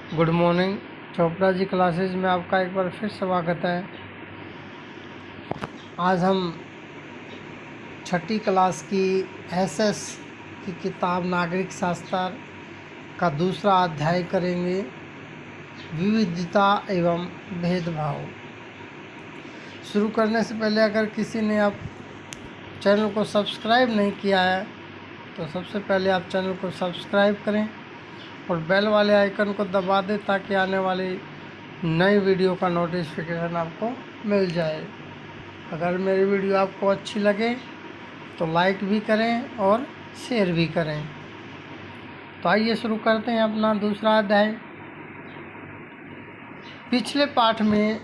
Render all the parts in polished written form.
Good morning. Chopra ji classes में आपका एक बार फिर स्वागत है। आज हम छठी क्लास की एसएस की किताब नागरिक शास्त्र का दूसरा अध्याय करेंगे, विविधता एवं भेदभाव। शुरू करने से पहले अगर किसी ने आप चैनल को सब्सक्राइब नहीं किया है तो सबसे पहले आप चैनल को सब्सक्राइब करें और बेल वाले आइकन को दबा दें ताकि आने वाली नई वीडियो का नोटिफिकेशन आपको मिल जाए। अगर मेरी वीडियो आपको अच्छी लगे तो लाइक भी करें और शेयर भी करें। तो आइए शुरू करते हैं अपना दूसरा अध्याय। पिछले पाठ में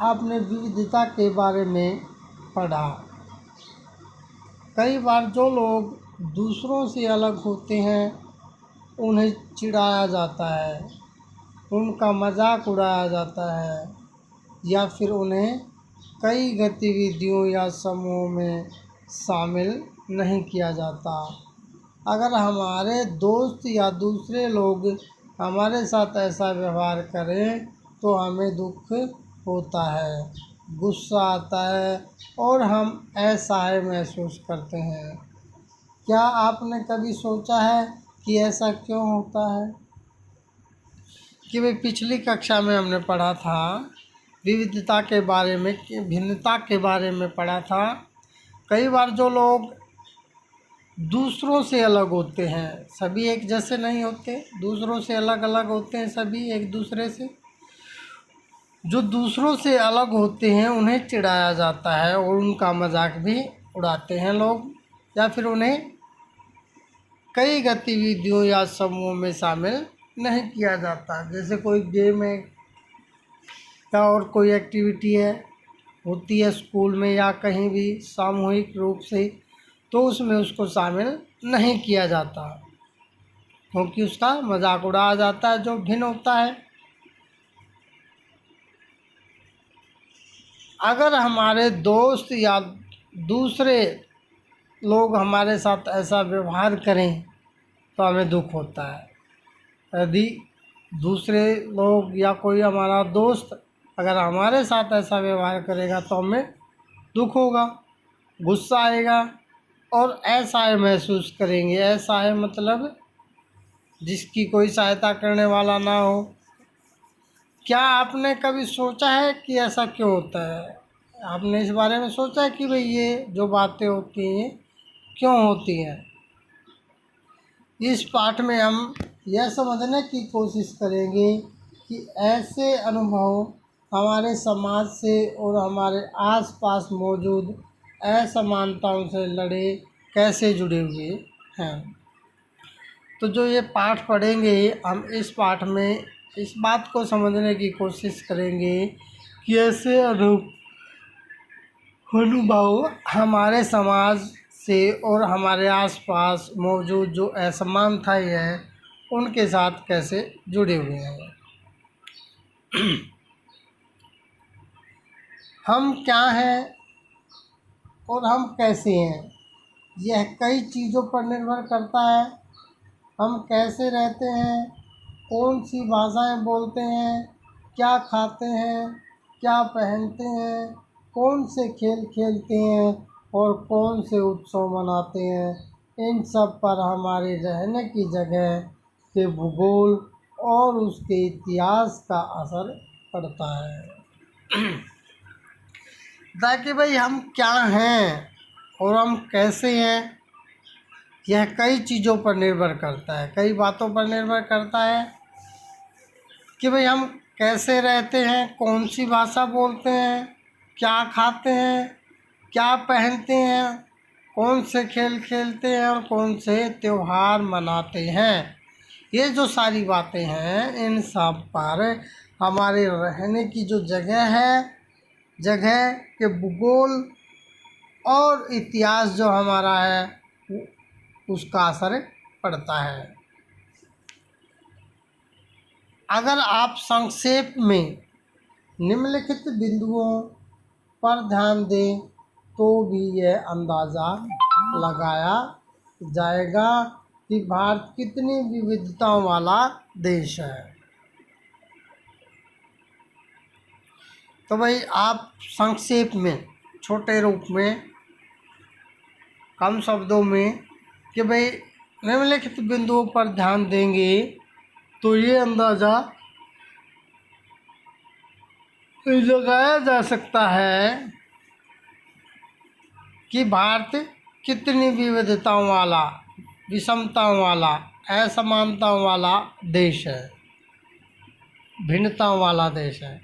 आपने विविधता के बारे में पढ़ा। कई बार जो लोग दूसरों से अलग होते हैं उन्हें चिढ़ाया जाता है, उनका मजाक उड़ाया जाता है या फिर उन्हें कई गतिविधियों या समूहों में शामिल नहीं किया जाता। अगर हमारे दोस्त या दूसरे लोग हमारे साथ ऐसा व्यवहार करें तो हमें दुख होता है, गुस्सा आता है और हम असहाय महसूस करते हैं। क्या आपने कभी सोचा है कि ऐसा क्यों होता है? कि भाई पिछली कक्षा में हमने पढ़ा था विविधता के बारे में, भिन्नता के बारे में पढ़ा था। कई बार जो लोग दूसरों से अलग होते हैं, सभी एक जैसे नहीं होते, दूसरों से अलग अलग होते हैं सभी एक दूसरे से। जो दूसरों से अलग होते हैं उन्हें चिढ़ाया जाता है और उनका मजाक भी उड़ाते हैं लोग, या फिर उन्हें कई गतिविधियों या समूहों में शामिल नहीं किया जाता। जैसे कोई गेम है या और कोई एक्टिविटी है होती है स्कूल में या कहीं भी सामूहिक रूप से, तो उसमें उसको शामिल नहीं किया जाता क्योंकि उसका मजाक उड़ाया जाता है जो भिन्न होता है। अगर हमारे दोस्त या दूसरे लोग हमारे साथ ऐसा व्यवहार करें तो हमें दुख होता है। यदि दूसरे लोग या कोई हमारा दोस्त अगर हमारे साथ ऐसा व्यवहार करेगा तो हमें दुख होगा, गुस्सा आएगा और असहाय महसूस करेंगे। असहाय मतलब जिसकी कोई सहायता करने वाला ना हो। क्या आपने कभी सोचा है कि ऐसा क्यों होता है? आपने इस बारे में सोचा है कि भाई ये जो बातें होती हैं क्यों होती हैं? इस पाठ में हम यह समझने की कोशिश करेंगे कि ऐसे अनुभव हमारे समाज से और हमारे आसपास मौजूद असमानताओं से लड़े कैसे जुड़े हुए हैं। तो जो ये पाठ पढ़ेंगे हम इस पाठ में इस बात को समझने की कोशिश करेंगे कि ऐसे अनुभव हमारे समाज से और हमारे आसपास मौजूद जो असमानताएं हैं उनके साथ कैसे जुड़े हुए हैं। हम क्या हैं और हम कैसे हैं, यह कई चीज़ों पर निर्भर करता है। हम कैसे रहते हैं, कौन सी भाषाएं बोलते हैं, क्या खाते हैं, क्या पहनते हैं, कौन से खेल खेलते हैं और कौन से उत्सव मनाते हैं, इन सब पर हमारे रहने की जगह के भूगोल और उसके इतिहास का असर पड़ता है। ताकि भाई हम क्या हैं और हम कैसे हैं, यह कई चीज़ों पर निर्भर करता है, कई बातों पर निर्भर करता है कि भाई हम कैसे रहते हैं, कौन सी भाषा बोलते हैं, क्या खाते हैं, क्या पहनते हैं, कौन से खेल खेलते हैं और कौन से त्यौहार मनाते हैं। ये जो सारी बातें हैं इन सब पर हमारे रहने की जो जगह है, जगह के भूगोल और इतिहास जो हमारा है उसका असर पड़ता है। अगर आप संक्षेप में निम्नलिखित बिंदुओं पर ध्यान दें तो भी यह अंदाज़ा लगाया जाएगा कि भारत कितनी विविधताओं वाला देश है। तो भाई आप संक्षेप में, छोटे रूप में, कम शब्दों में कि भाई निम्नलिखित बिंदुओं पर ध्यान देंगे तो ये अंदाज़ा लगाया जा सकता है कि भारत कितनी विविधताओं वाला, विषमताओं वाला, असमानताओं वाला देश है, भिन्नताओं वाला देश है।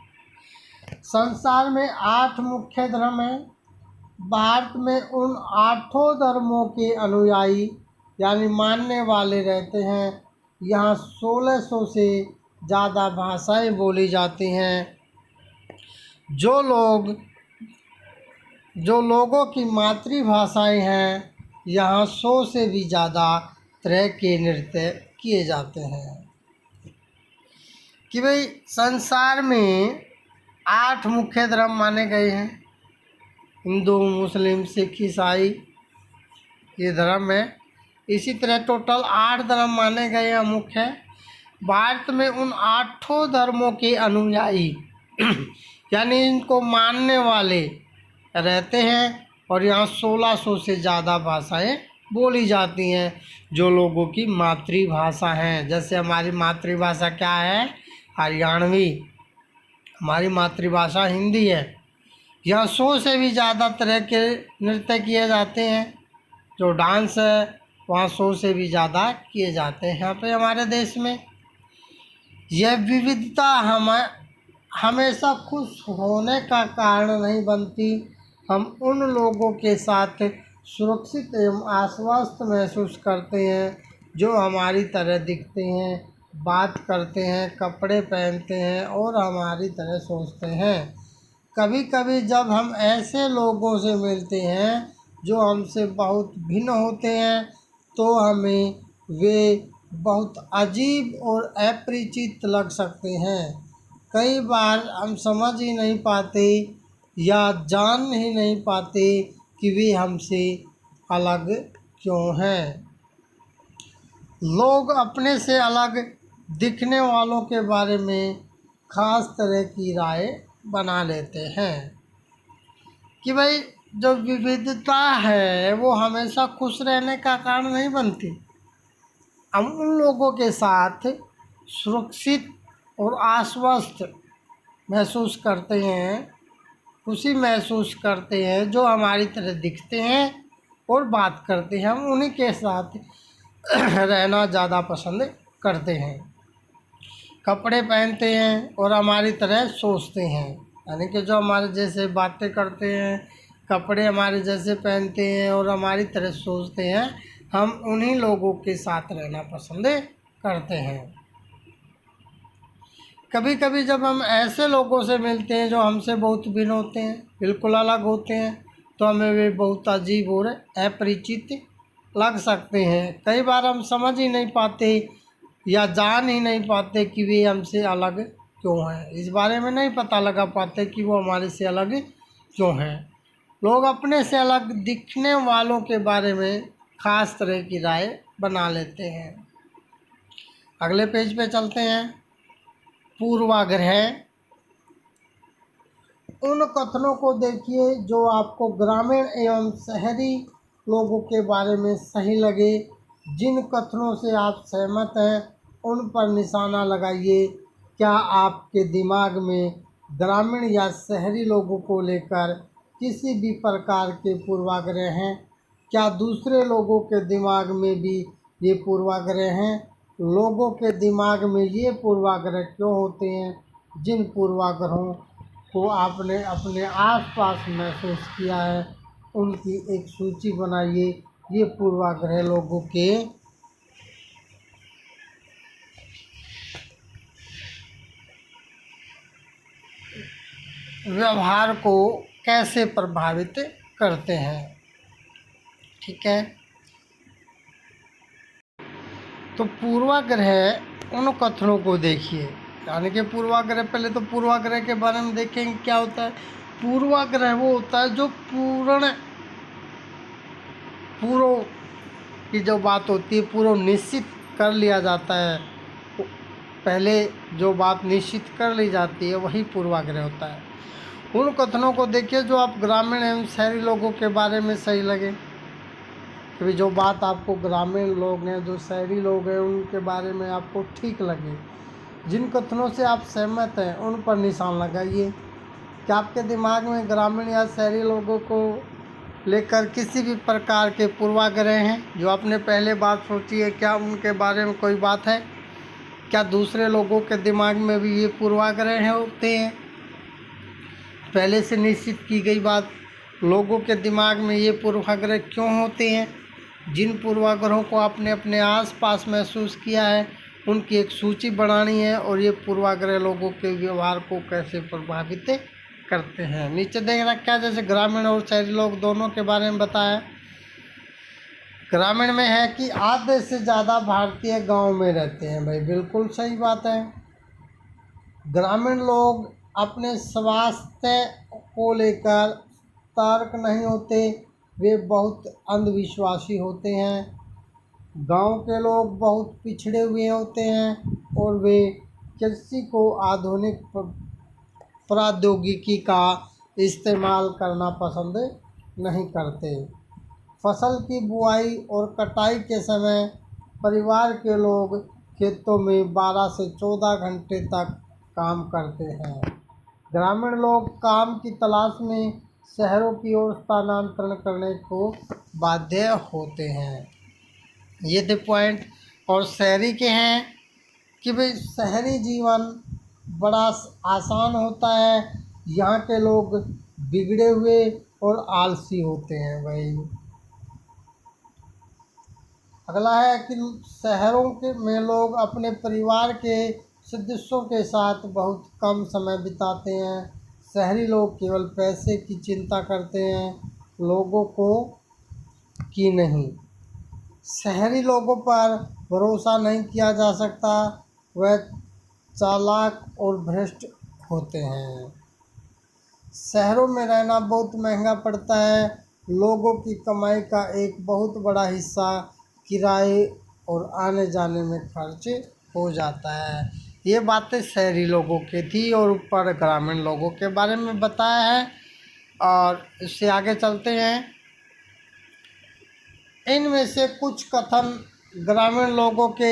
संसार में 8 मुख्य धर्म हैं। भारत में उन 8 धर्मों के अनुयायी यानी मानने वाले रहते हैं। यहाँ 1600 से ज़्यादा भाषाएं बोली जाती हैं। जो लोगों की मातृभाषाएं हैं, यहाँ 100 से भी ज़्यादा तरह के नृत्य किए जाते हैं। कि भाई संसार में 8 मुख्य धर्म माने गए हैं। हिंदू, मुस्लिम, सिख, ईसाई ये धर्म है। इसी तरह टोटल 8 धर्म माने गए हैं मुख्य। भारत में उन 8 धर्मों के अनुयायी यानी इनको मानने वाले रहते हैं और यहाँ 1600 से ज़्यादा भाषाएं बोली जाती हैं जो लोगों की मातृभाषा हैं। जैसे हमारी मातृभाषा क्या है? हरियाणवी। हमारी मातृभाषा हिंदी है। यहाँ 100 से भी ज़्यादा तरह के नृत्य किए जाते हैं। जो डांस है वहाँ 100 से भी ज़्यादा किए जाते हैं यहाँ पे हमारे देश में। यह विविधता हमेशा खुश होने का कारण नहीं बनती। हम उन लोगों के साथ सुरक्षित एवं आश्वस्त महसूस करते हैं जो हमारी तरह दिखते हैं, बात करते हैं, कपड़े पहनते हैं और हमारी तरह सोचते हैं। कभी कभी जब हम ऐसे लोगों से मिलते हैं जो हमसे बहुत भिन्न होते हैं तो हमें वे बहुत अजीब और अपरिचित लग सकते हैं। कई बार हम समझ ही नहीं पाते या जान ही नहीं पाते कि वे हमसे अलग क्यों हैं। लोग अपने से अलग दिखने वालों के बारे में ख़ास तरह की राय बना लेते हैं कि भाई जो विविधता है वो हमेशा खुश रहने का कारण नहीं बनती। हम उन लोगों के साथ सुरक्षित और आश्वस्त महसूस करते हैं, खुशी महसूस करते हैं जो हमारी तरह दिखते हैं और बात करते हैं। हम उन्हीं के साथ रहना ज़्यादा पसंद करते हैं, कपड़े पहनते हैं और हमारी तरह सोचते हैं। यानी कि जो हमारे जैसे बातें करते हैं, कपड़े हमारे जैसे पहनते हैं और हमारी तरह सोचते हैं, हम उन्हीं लोगों के साथ रहना पसंद करते हैं। कभी कभी जब हम ऐसे लोगों से मिलते हैं जो हमसे बहुत भिन्न होते हैं, बिल्कुल अलग होते हैं, तो हमें वे बहुत अजीब और अपरिचित लग सकते हैं। कई बार हम समझ ही नहीं पाते या जान ही नहीं पाते कि वे हमसे अलग क्यों हैं। इस बारे में नहीं पता लगा पाते कि वो हमारे से अलग क्यों हैं। लोग अपने से अलग दिखने वालों के बारे में ख़ास तरह की राय बना लेते हैं। अगले पेज पे चलते हैं। पूर्वाग्रह। उन कथनों को देखिए जो आपको ग्रामीण एवं शहरी लोगों के बारे में सही लगे। जिन कथनों से आप सहमत हैं उन पर निशाना लगाइए। क्या आपके दिमाग में ग्रामीण या शहरी लोगों को लेकर किसी भी प्रकार के पूर्वाग्रह हैं? क्या दूसरे लोगों के दिमाग में भी ये पूर्वाग्रह हैं? लोगों के दिमाग में ये पूर्वाग्रह क्यों होते हैं? जिन पूर्वाग्रहों को आपने अपने आसपास महसूस किया है उनकी एक सूची बनाइए। ये पूर्वाग्रह लोगों के व्यवहार को कैसे प्रभावित करते हैं। ठीक है, तो पूर्वाग्रह उन कथनों को देखिए। यानी कि पूर्वाग्रह, पहले तो पूर्वाग्रह के बारे में देखेंगे क्या होता है। पूर्वाग्रह वो होता है जो पूर्व की जो बात होती है पूर्व निश्चित कर लिया जाता है। पहले जो बात निश्चित कर ली जाती है वही पूर्वाग्रह होता है। उन कथनों को देखिए जो आप ग्रामीण एवं शहरी लोगों के बारे में सही लगे, कि जो बात आपको ग्रामीण लोग हैं, जो शहरी लोग हैं, उनके बारे में आपको ठीक लगे, जिन कथनों से आप सहमत हैं उन पर निशान लगाइए। क्या आपके दिमाग में ग्रामीण या शहरी लोगों को लेकर किसी भी प्रकार के पूर्वाग्रह हैं जो आपने पहले बात सोची है? क्या उनके बारे में कोई बात है? क्या दूसरे लोगों के दिमाग में भी ये पूर्वाग्रह होते हैं? पहले से निश्चित की गई बात, लोगों के दिमाग में ये पूर्वाग्रह क्यों होते हैं? जिन पूर्वाग्रहों को आपने अपने आसपास महसूस किया है उनकी एक सूची बनानी है और ये पूर्वाग्रह लोगों के व्यवहार को कैसे प्रभावित करते हैं। नीचे देख रखा है जैसे ग्रामीण और शहरी लोग दोनों के बारे में बताया। ग्रामीण में है कि आधे से ज़्यादा भारतीय गांव में रहते हैं। भाई बिल्कुल सही बात है। ग्रामीण लोग अपने स्वास्थ्य को लेकर तर्क नहीं होते, वे बहुत अंधविश्वासी होते हैं। गांव के लोग बहुत पिछड़े हुए होते हैं और वे कृषि को आधुनिक प्रौद्योगिकी का इस्तेमाल करना पसंद नहीं करते। फसल की बुआई और कटाई के समय परिवार के लोग खेतों में 12 से 14 घंटे तक काम करते हैं। ग्रामीण लोग काम की तलाश में शहरों की ओर स्थानांतरण करने को बाध्य होते हैं। ये थे पॉइंट। और शहरी के हैं कि भाई शहरी जीवन बड़ा आसान होता है, यहाँ के लोग बिगड़े हुए और आलसी होते हैं। भाई अगला है कि शहरों के में लोग अपने परिवार के सदस्यों के साथ बहुत कम समय बिताते हैं। शहरी लोग केवल पैसे की चिंता करते हैं, लोगों को की नहीं। शहरी लोगों पर भरोसा नहीं किया जा सकता, वह चालाक और भ्रष्ट होते हैं। शहरों में रहना बहुत महंगा पड़ता है, लोगों की कमाई का एक बहुत बड़ा हिस्सा किराए और आने जाने में खर्च हो जाता है। ये बातें शहरी लोगों की थी और ऊपर ग्रामीण लोगों के बारे में बताया है। और इससे आगे चलते हैं। इनमें से कुछ कथन ग्रामीण लोगों के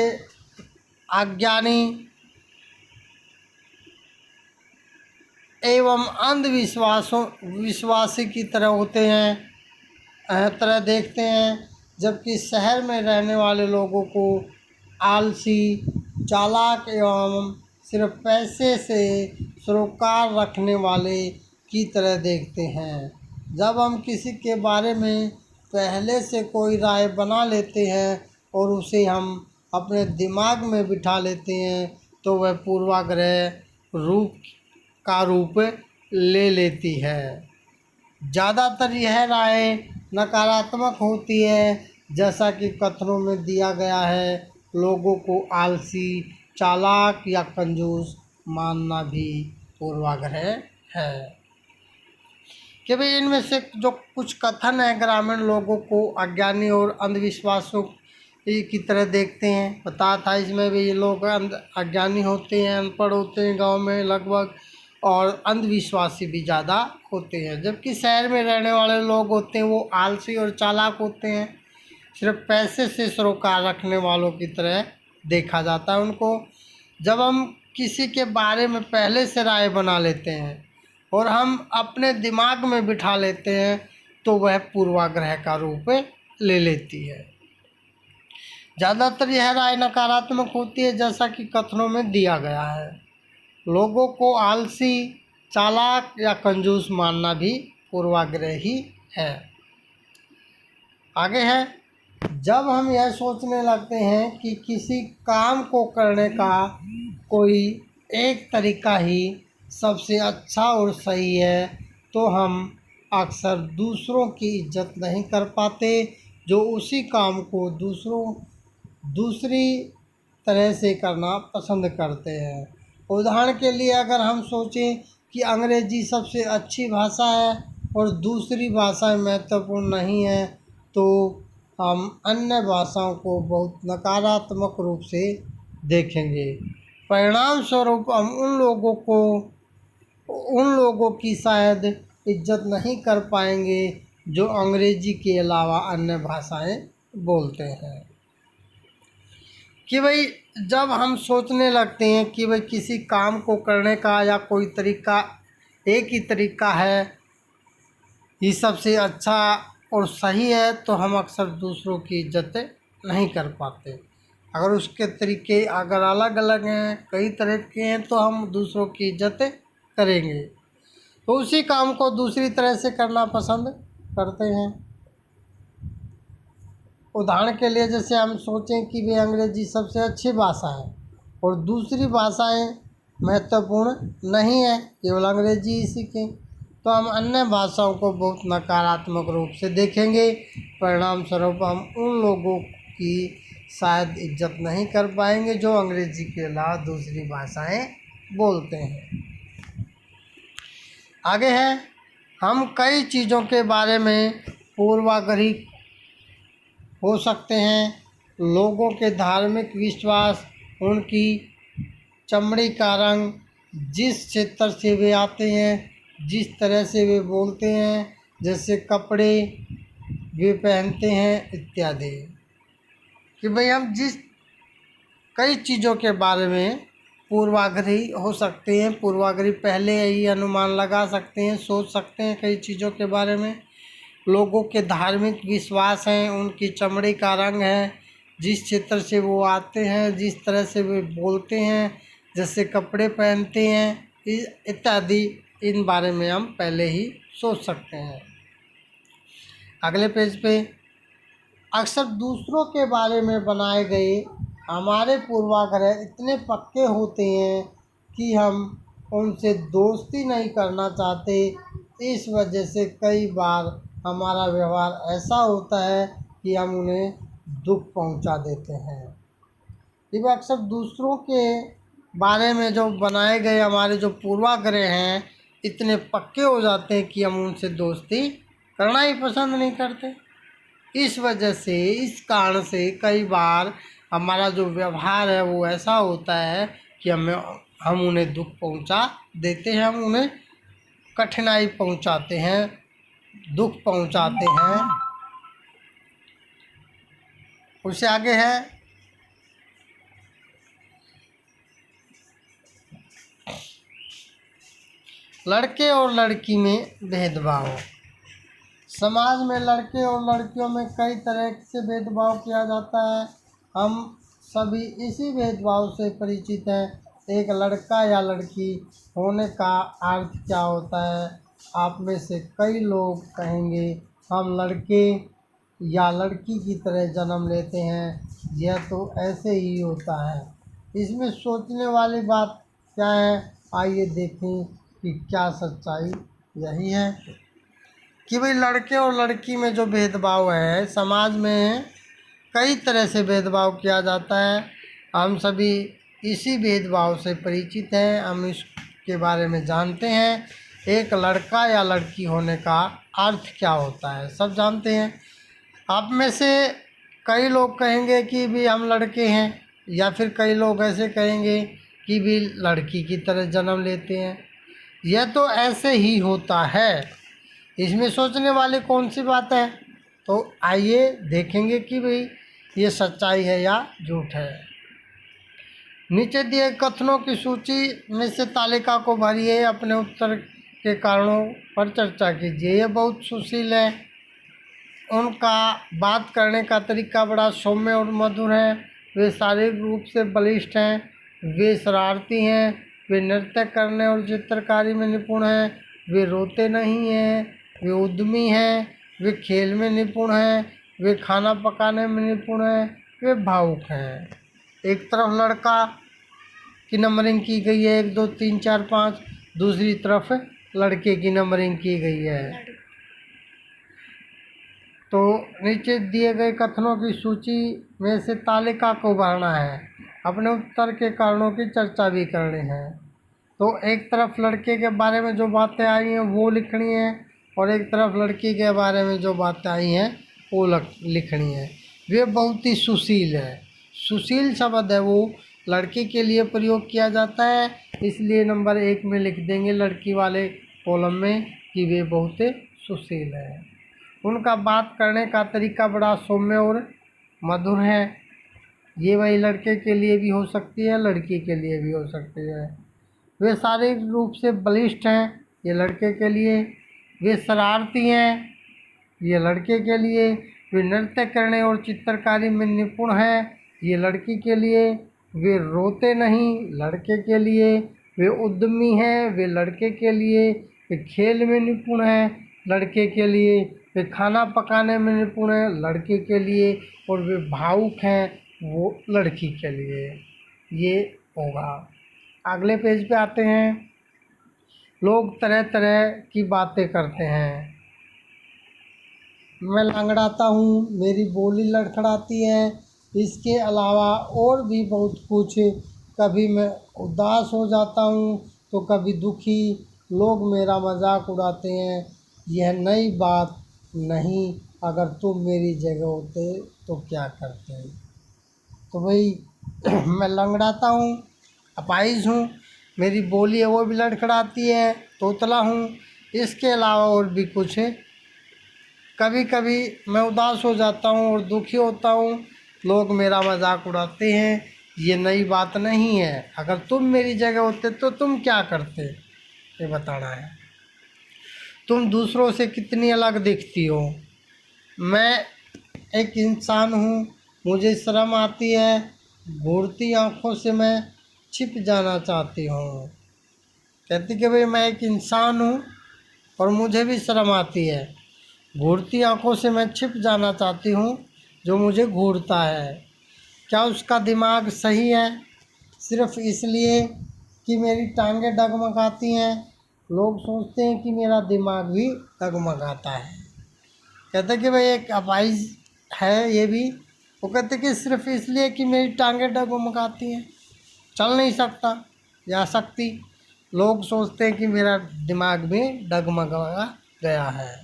अज्ञानी एवं विश्वासी की तरह होते हैं, तरह देखते हैं, जबकि शहर में रहने वाले लोगों को आलसी, चालाक एवं सिर्फ पैसे से सरोकार रखने वाले की तरह देखते हैं। जब हम किसी के बारे में पहले से कोई राय बना लेते हैं और उसे हम अपने दिमाग में बिठा लेते हैं तो वह पूर्वाग्रह रूप ले लेती है। ज़्यादातर यह राय नकारात्मक होती है, जैसा कि कथनों में दिया गया है। लोगों को आलसी, चालाक या कंजूस मानना भी पूर्वाग्रह है। कि भाई इनमें से जो कुछ कथन है ग्रामीण लोगों को अज्ञानी और अंधविश्वासों की तरह देखते हैं। बताया था इसमें भी ये लोग अज्ञानी होते हैं, अनपढ़ होते हैं गांव में लगभग, और अंधविश्वासी भी ज़्यादा होते हैं। जबकि शहर में रहने वाले लोग होते हैं वो आलसी और चालाक होते हैं, सिर्फ पैसे से सरोकार रखने वालों की तरह देखा जाता है उनको। जब हम किसी के बारे में पहले से राय बना लेते हैं और हम अपने दिमाग में बिठा लेते हैं तो वह पूर्वाग्रह का रूप ले लेती है। ज़्यादातर यह राय नकारात्मक होती है, जैसा कि कथनों में दिया गया है। लोगों को आलसी, चालाक या कंजूस मानना भी पूर्वाग्रह ही है। आगे है, जब हम यह सोचने लगते हैं कि किसी काम को करने का कोई एक तरीका ही सबसे अच्छा और सही है तो हम अक्सर दूसरों की इज्जत नहीं कर पाते जो उसी काम को दूसरी तरह से करना पसंद करते हैं। उदाहरण के लिए अगर हम सोचें कि अंग्रेजी सबसे अच्छी भाषा है और दूसरी भाषाएं महत्वपूर्ण नहीं है तो हम अन्य भाषाओं को बहुत नकारात्मक रूप से देखेंगे। परिणाम स्वरूप हम उन लोगों की शायद इज्जत नहीं कर पाएंगे जो अंग्रेजी के अलावा अन्य भाषाएं बोलते हैं। कि भाई जब हम सोचने लगते हैं कि भाई किसी काम को करने का या कोई तरीका एक ही तरीका है, ये सबसे अच्छा और सही है, तो हम अक्सर दूसरों की इज्जत नहीं कर पाते। अगर उसके तरीके अगर अलग अलग हैं, कई तरह के हैं, तो हम दूसरों की इज्जत करेंगे, तो उसी काम को दूसरी तरह से करना पसंद करते हैं। उदाहरण के लिए जैसे हम सोचें कि भाई अंग्रेजी सबसे अच्छी भाषा है और दूसरी भाषाएं महत्वपूर्ण नहीं है, केवल अंग्रेजी ही सीखें, तो हम अन्य भाषाओं को बहुत नकारात्मक रूप से देखेंगे। परिणाम स्वरूप हम उन लोगों की शायद इज्जत नहीं कर पाएंगे जो अंग्रेजी के अलावा दूसरी भाषाएं बोलते हैं। आगे है, हम कई चीज़ों के बारे में पूर्वाग्रही हो सकते हैं। लोगों के धार्मिक विश्वास, उनकी चमड़ी का रंग, जिस क्षेत्र से वे आते हैं, जिस तरह से वे बोलते हैं, जैसे कपड़े वे पहनते हैं इत्यादि। कि भाई हम जिस कई चीज़ों के बारे में पूर्वाग्रही हो सकते हैं, पूर्वाग्रही पहले ही अनुमान लगा सकते हैं, सोच सकते हैं कई चीज़ों के बारे में। लोगों के धार्मिक विश्वास हैं, उनकी चमड़ी का रंग है, जिस क्षेत्र से वो आते हैं, जिस तरह से वे बोलते हैं, जैसे कपड़े पहनते हैं इत्यादि, इन बारे में हम पहले ही सोच सकते हैं। अगले पेज पे, अक्सर दूसरों के बारे में बनाए गए हमारे पूर्वाग्रह इतने पक्के होते हैं कि हम उनसे दोस्ती नहीं करना चाहते। इस वजह से कई बार हमारा व्यवहार ऐसा होता है कि हम उन्हें दुख पहुंचा देते हैं। ये अक्सर दूसरों के बारे में जो बनाए गए हमारे जो पूर्वाग्रह हैं इतने पक्के हो जाते हैं कि हम उनसे दोस्ती करना ही पसंद नहीं करते। इस वजह से, इस कारण से कई बार हमारा जो व्यवहार है वो ऐसा होता है कि हम उन्हें दुख पहुंचा देते हैं, हम उन्हें कठिनाई पहुंचाते हैं, दुख पहुंचाते हैं। उससे आगे है, लड़के और लड़की में भेदभाव। समाज में लड़के और लड़कियों में कई तरह से भेदभाव किया जाता है। हम सभी इसी भेदभाव से परिचित हैं। एक लड़का या लड़की होने का अर्थ क्या होता है? आप में से कई लोग कहेंगे हम लड़के या लड़की की तरह जन्म लेते हैं, यह तो ऐसे ही होता है। इसमें सोचने वाली बात क्या है? आइए देखें कि क्या सच्चाई यही है कि भाई लड़के और लड़की में जो भेदभाव है, समाज में कई तरह से भेदभाव किया जाता है। हम सभी इसी भेदभाव से परिचित हैं, हम इसके बारे में जानते हैं। एक लड़का या लड़की होने का अर्थ क्या होता है सब जानते हैं। आप में से कई लोग कहेंगे कि भी हम लड़के हैं, या फिर कई लोग ऐसे कहेंगे कि भी लड़की की तरह जन्म लेते हैं। यह तो ऐसे ही होता है, इसमें सोचने वाली कौन सी बात है? तो आइए देखेंगे कि भाई ये सच्चाई है या झूठ है। नीचे दिए कथनों की सूची में से तालिका को भरिए, अपने उत्तर के कारणों पर चर्चा कीजिए। ये बहुत सुशील है, उनका बात करने का तरीका बड़ा सौम्य और मधुर है। वे शारीरिक रूप से बलिष्ठ हैं, वे शरारती हैं, वे नृत्य करने और चित्रकारी में निपुण हैं, वे रोते नहीं हैं, वे उद्यमी हैं, वे खेल में निपुण हैं, वे खाना पकाने में निपुण हैं, वे भावुक हैं। एक तरफ लड़का की नंबरिंग की गई है 1 2 3 4 5, दूसरी तरफ लड़के की नंबरिंग की गई है। तो नीचे दिए गए कथनों की सूची में से तालिका को भरना है, अपने उत्तर के कारणों की चर्चा भी करनी है। तो एक तरफ लड़के के बारे में जो बातें आई हैं वो लिखनी है, और एक तरफ लड़की के बारे में जो बातें आई हैं वो लिखनी है। वे बहुत ही सुशील है। सुशील शब्द है वो लड़की के लिए प्रयोग किया जाता है, इसलिए नंबर 1 में लिख देंगे लड़की वाले कॉलम में कि वे बहुत सुशील है। उनका बात करने का तरीका बड़ा सौम्य और मधुर है। ये वही लड़के के लिए भी हो सकती है, लड़की के लिए भी हो सकती है। वे शारीरिक रूप से बलिष्ठ हैं, ये लड़के के लिए। वे शरारती हैं, ये लड़के के लिए। वे नृत्य करने और चित्रकारी में निपुण हैं, ये लड़की के लिए। वे रोते नहीं, लड़के के लिए। वे उद्यमी हैं, वे लड़के के लिए। वे खेल में निपुण हैं, लड़के के लिए। वे खाना पकाने में निपुण हैं, लड़के के लिए। और वे भावुक हैं, वो लड़की के लिए। ये होगा। अगले पेज पे आते हैं। लोग तरह तरह की बातें करते हैं। मैं लंगड़ाता हूँ, मेरी बोली लड़खड़ाती है। इसके अलावा और भी बहुत कुछ। कभी मैं उदास हो जाता हूँ तो कभी दुखी। लोग मेरा मजाक उड़ाते हैं। यह नई बात नहीं, अगर तुम मेरी जगह होते तो क्या करते। तो भाई मैं लंगड़ाता हूँ, अपाहिज हूँ, मेरी बोली है वो भी लड़खड़ाती है, तोतला हूँ। इसके अलावा और भी कुछ है। कभी कभी मैं उदास हो जाता हूँ और दुखी होता हूँ। लोग मेरा मजाक उड़ाते हैं। ये नई बात नहीं है, अगर तुम मेरी जगह होते तो तुम क्या करते, ये बताना है। तुम दूसरों से कितनी अलग दिखती हो। मैं एक इंसान हूँ, मुझे शर्म आती है। घूरती आँखों से मैं छिप जाना चाहती हूँ। कहती कि भाई मैं एक इंसान हूँ और मुझे भी शर्म आती है। घूरती आँखों से मैं छिप जाना चाहती हूँ जो मुझे घूरता है। क्या उसका दिमाग सही है? सिर्फ़ इसलिए कि मेरी टांगें डगमगाती हैं, लोग सोचते हैं कि मेरा दिमाग भी डगमगाता है। कहते कि भाई एक अपाहिज है ये भी। वो कहते कि सिर्फ़ इसलिए कि मेरी टांगें डगमगाती हैं, चल नहीं सकता या सकती, लोग सोचते हैं कि मेरा दिमाग भी डगमगा गया है।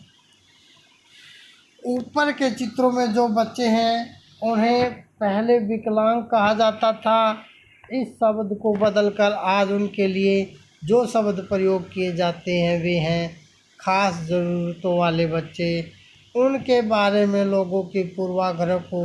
ऊपर के चित्रों में जो बच्चे हैं उन्हें पहले विकलांग कहा जाता था। इस शब्द को बदलकर आज उनके लिए जो शब्द प्रयोग किए जाते हैं वे हैं खास ज़रूरतों वाले बच्चे। उनके बारे में लोगों के पूर्वाग्रह को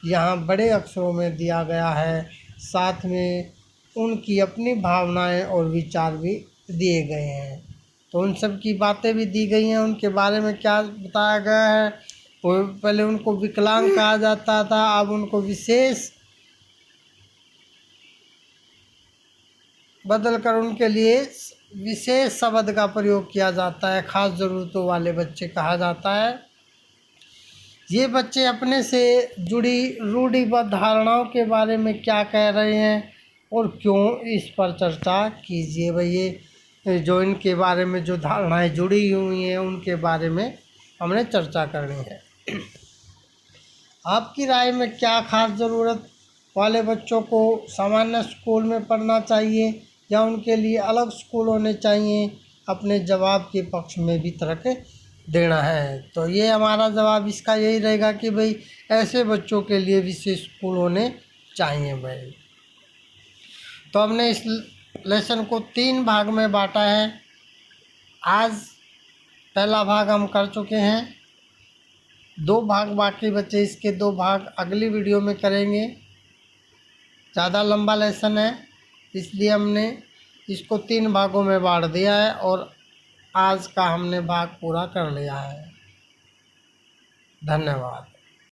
यहाँ बड़े अक्षरों में दिया गया है, साथ में उनकी अपनी भावनाएं और विचार भी दिए गए हैं। तो उन सब की बातें भी दी गई हैं। उनके बारे में क्या बताया गया है, वो पहले उनको विकलांग कहा जाता था, अब उनको विशेष बदलकर उनके लिए विशेष शब्द का प्रयोग किया जाता है, खास ज़रूरतों वाले बच्चे कहा जाता है। ये बच्चे अपने से जुड़ी रूढ़िबद्ध धारणाओं के बारे में क्या कह रहे हैं और क्यों, इस पर चर्चा कीजिए। भाई ये जो इनके बारे में जो धारणाएं जुड़ी हुई हैं उनके बारे में हमने चर्चा करनी है। आपकी राय में क्या खास ज़रूरत वाले बच्चों को सामान्य स्कूल में पढ़ना चाहिए या उनके लिए अलग स्कूल होने चाहिए? अपने जवाब के पक्ष में भी तर्क देना है। तो ये हमारा जवाब इसका यही रहेगा कि भाई ऐसे बच्चों के लिए विशेष स्कूल होने चाहिए भाई। तो हमने इस लेसन को 3 भाग में बांटा है। आज पहला भाग हम कर चुके हैं, 2 भाग बाकी बचे। इसके 2 भाग अगली वीडियो में करेंगे। ज़्यादा लंबा लेसन है इसलिए हमने इसको 3 भागों में बांट दिया है और आज का हमने भाग पूरा कर लिया है। धन्यवाद।